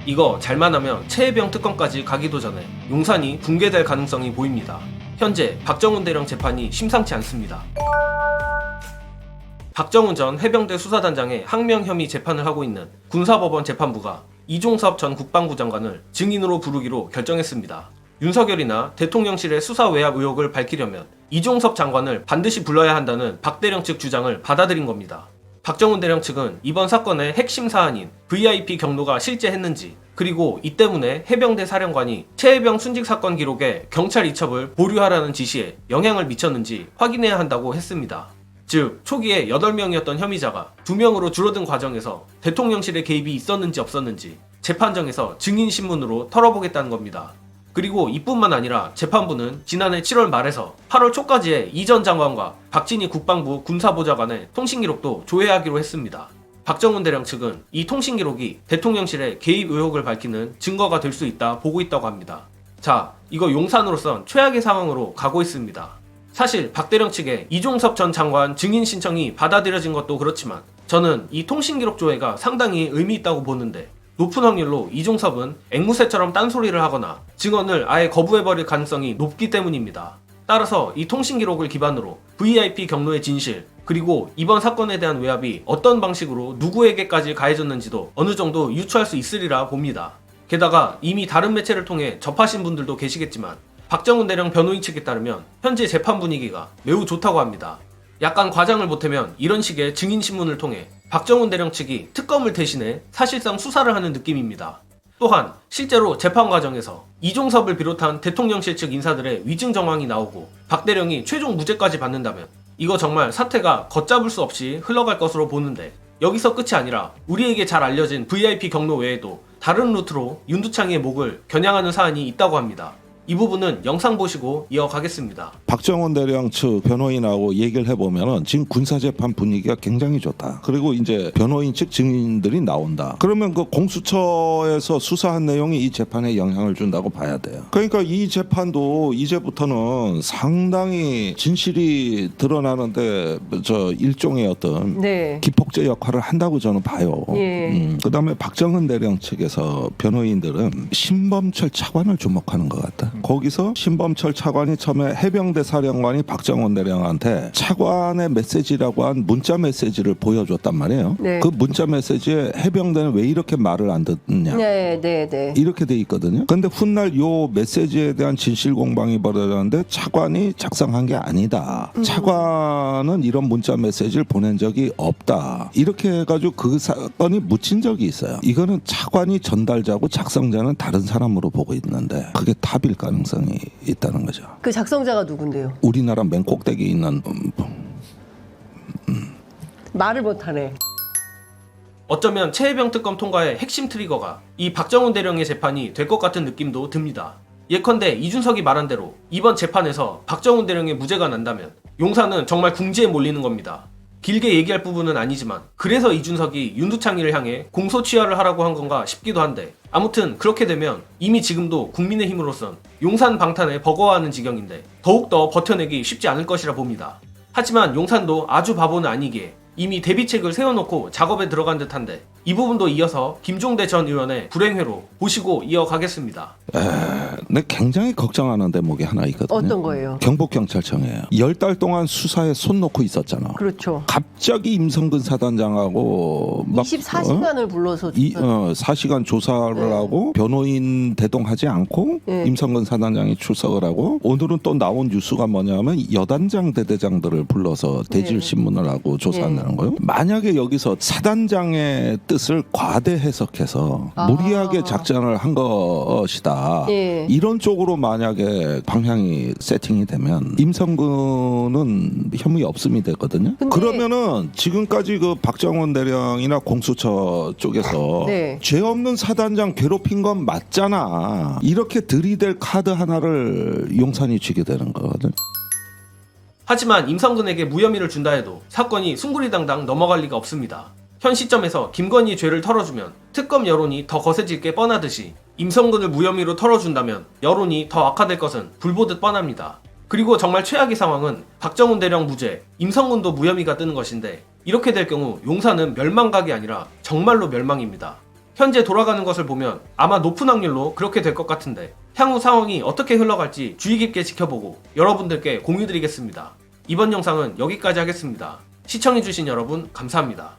이거 잘만 하면 최혜병 특검까지 가기도 전에 용산이 붕괴될 가능성이 보입니다. 현재 박정훈 대령 재판이 심상치 않습니다. 박정훈 전 해병대 수사단장의 항명 혐의 재판을 하고 있는 군사법원 재판부가 이종섭 전 국방부 장관을 증인으로 부르기로 결정했습니다. 윤석열이나 대통령실의 수사 외압 의혹을 밝히려면 이종섭 장관을 반드시 불러야 한다는 박 대령 측 주장을 받아들인 겁니다. 박정훈 대령 측은 이번 사건의 핵심 사안인 VIP 경로가 실제 했는지, 그리고 이 때문에 해병대 사령관이 최혜병 순직 사건 기록에 경찰 이첩을 보류하라는 지시에 영향을 미쳤는지 확인해야 한다고 했습니다. 즉, 초기에 8명이었던 혐의자가 2명으로 줄어든 과정에서 대통령실의 개입이 있었는지 없었는지 재판정에서 증인신문으로 털어보겠다는 겁니다. 그리고 이뿐만 아니라 재판부는 지난해 7월 말에서 8월 초까지의 이 전 장관과 박진희 국방부 군사보좌관의 통신기록도 조회하기로 했습니다. 박정훈 대령 측은 이 통신기록이 대통령실의 개입 의혹을 밝히는 증거가 될 수 있다 보고 있다고 합니다. 자, 이거 용산으로선 최악의 상황으로 가고 있습니다. 사실 박 대령 측의 이종섭 전 장관 증인 신청이 받아들여진 것도 그렇지만 저는 이 통신기록 조회가 상당히 의미 있다고 보는데, 높은 확률로 이종섭은 앵무새처럼 딴소리를 하거나 증언을 아예 거부해버릴 가능성이 높기 때문입니다. 따라서 이 통신기록을 기반으로 VIP 경로의 진실, 그리고 이번 사건에 대한 외압이 어떤 방식으로 누구에게까지 가해졌는지도 어느 정도 유추할 수 있으리라 봅니다. 게다가 이미 다른 매체를 통해 접하신 분들도 계시겠지만 박정훈 대령 변호인 측에 따르면 현재 재판 분위기가 매우 좋다고 합니다. 약간 과장을 보태면 이런 식의 증인신문을 통해 박정훈 대령 측이 특검을 대신해 사실상 수사를 하는 느낌입니다. 또한 실제로 재판 과정에서 이종섭을 비롯한 대통령실 측 인사들의 위증 정황이 나오고 박 대령이 최종 무죄까지 받는다면 이거 정말 사태가 걷잡을 수 없이 흘러갈 것으로 보는데, 여기서 끝이 아니라 우리에게 잘 알려진 VIP 경로 외에도 다른 루트로 윤두창의 목을 겨냥하는 사안이 있다고 합니다. 이 부분은 영상 보시고 이어가겠습니다. 박정훈 대령 측 변호인하고 얘기를 해보면은 지금 군사재판 분위기가 굉장히 좋다. 그리고 이제 변호인 측 증인들이 나온다. 그러면 그 공수처에서 수사한 내용이 이 재판에 영향을 준다고 봐야 돼요. 그러니까 이 재판도 이제부터는 상당히 진실이 드러나는데 저 일종의 어떤 기폭제 역할을 한다고 저는 봐요. 그다음에 박정훈 대령 측에서 변호인들은 신범철 차관을 주목하는 것 같다. 거기서 신범철 차관이 처음에 해병대 사령관이 박정훈 대령한테 차관의 메시지라고 한 문자 메시지를 보여줬단 말이에요. 그 문자 메시지에 해병대는 왜 이렇게 말을 안 듣느냐 이렇게 돼 있거든요. 근데 훗날 요 메시지에 대한 진실 공방이 벌어졌는데 차관이 작성한 게 아니다. 차관은 이런 문자 메시지를 보낸 적이 없다. 이렇게 해가지고 그 사건이 묻힌 적이 있어요. 이거는 차관이 전달자고 작성자는 다른 사람으로 보고 있는데 그게 답일 가능성이 있다는 거죠. 그 작성자가 누군데요? 우리나라 맨 꼭대기에 있는 말을 못하네. 어쩌면 최혜병 특검 통과의 핵심 트리거가 이 박정훈 대령의 재판이 될 것 같은 느낌도 듭니다. 예컨대 이준석이 말한 대로 이번 재판에서 박정훈 대령의 무죄가 난다면 용산은 정말 궁지에 몰리는 겁니다. 길게 얘기할 부분은 아니지만 그래서 이준석이 윤두창이를 향해 공소 취하를 하라고 한 건가 싶기도 한데, 아무튼 그렇게 되면 이미 지금도 국민의힘으로선 용산 방탄에 버거워하는 지경인데 더욱더 버텨내기 쉽지 않을 것이라 봅니다. 하지만 용산도 아주 바보는 아니기에 이미 대비책을 세워놓고 작업에 들어간 듯한데, 이 부분도 이어서 김종대 전 의원의 불행회로 보시고 이어가겠습니다. 네, 굉장히 걱정하는 대목이 하나 있거든요. 어떤 거예요? 경북경찰청이에요. 10달 동안 수사에 손 놓고 있었잖아. 그렇죠. 갑자기 임성근 사단장하고 막 24시간을 불러서 4시간 조사를 하고 변호인 대동하지 않고 임성근 사단장이 출석을 하고, 오늘은 또 나온 뉴스가 뭐냐면 여단장 대대장들을 불러서 대질신문을 하고 조사한다는 거예요. 만약에 여기서 사단장의 뜻을 과대 해석해서 무리하게 작전을 한 것이다. 이런 쪽으로 만약에 방향이 세팅이 되면 임성근은 혐의 없음이 되거든요. 그러면은 지금까지 그 박정훈 대령이나 공수처 쪽에서 죄 없는 사단장 괴롭힌 건 맞잖아. 이렇게 들이댈 카드 하나를 용산이 쥐게 되는 거거든. 하지만 임성근에게 무혐의를 준다 해도 사건이 숭구리당당 넘어갈 리가 없습니다. 현 시점에서 김건희 죄를 털어주면 특검 여론이 더 거세질 게 뻔하듯이 임성근을 무혐의로 털어준다면 여론이 더 악화될 것은 불보듯 뻔합니다. 그리고 정말 최악의 상황은 박정훈 대령 무죄, 임성근도 무혐의가 뜨는 것인데, 이렇게 될 경우 용산은 멸망각이 아니라 정말로 멸망입니다. 현재 돌아가는 것을 보면 아마 높은 확률로 그렇게 될 것 같은데 향후 상황이 어떻게 흘러갈지 주의 깊게 지켜보고 여러분들께 공유드리겠습니다. 이번 영상은 여기까지 하겠습니다. 시청해주신 여러분 감사합니다.